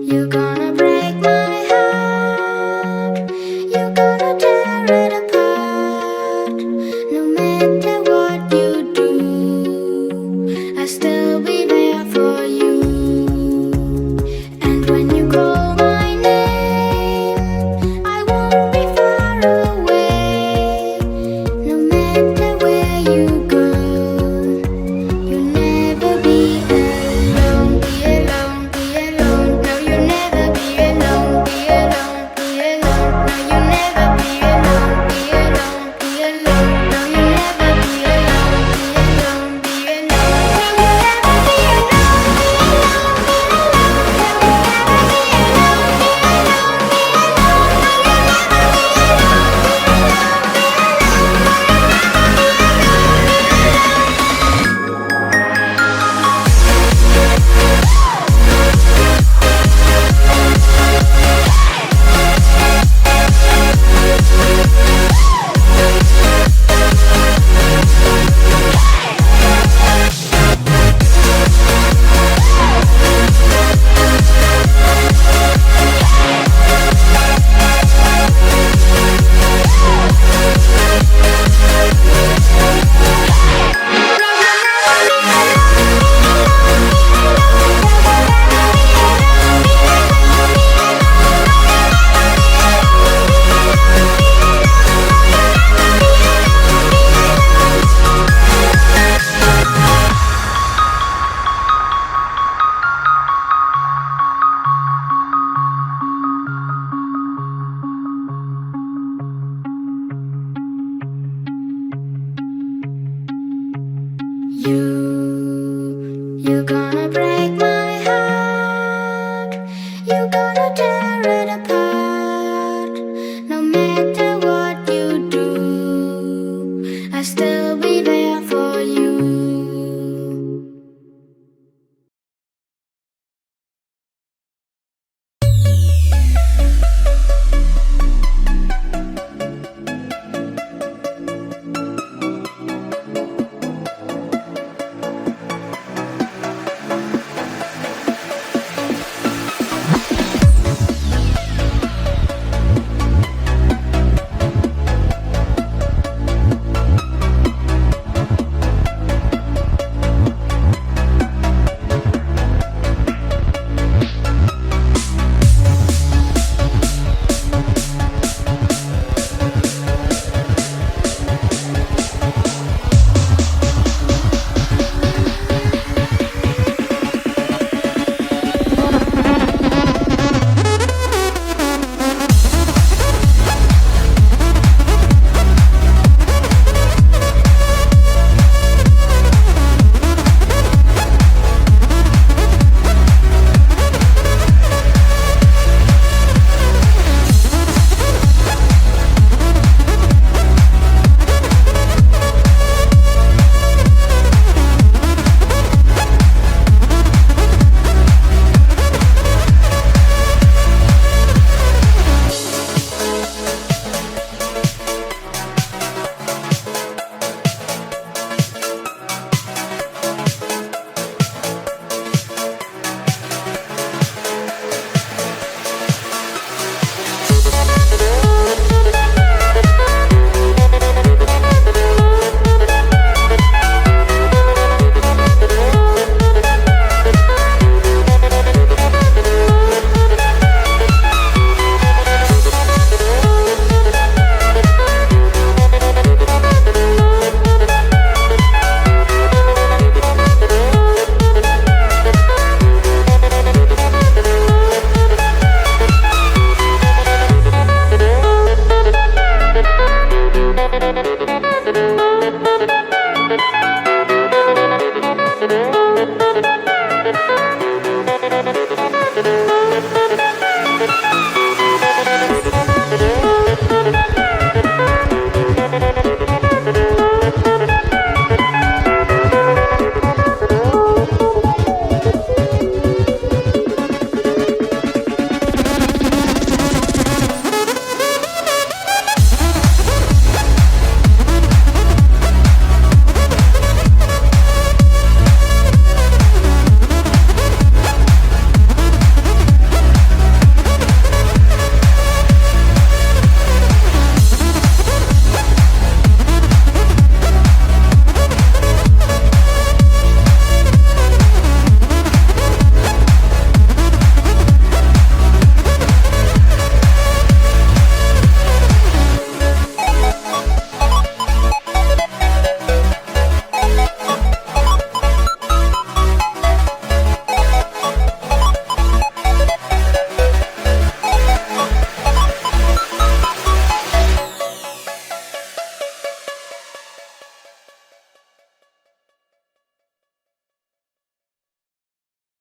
You're gonna break my heart. You're gonna tear it apart. No matter what you do, I'll still be there for you. And when you call my name, I won't be far away. No matter where you go, you'll never be alone. Be alone, be alone. No, you'll never be alone. Be alone, be alone. No, you'll never be alone. Be alone, be alone. No, you'll never be alone. Be alone, be alone. No, you'll never be you're gonna break my heart. You're gonna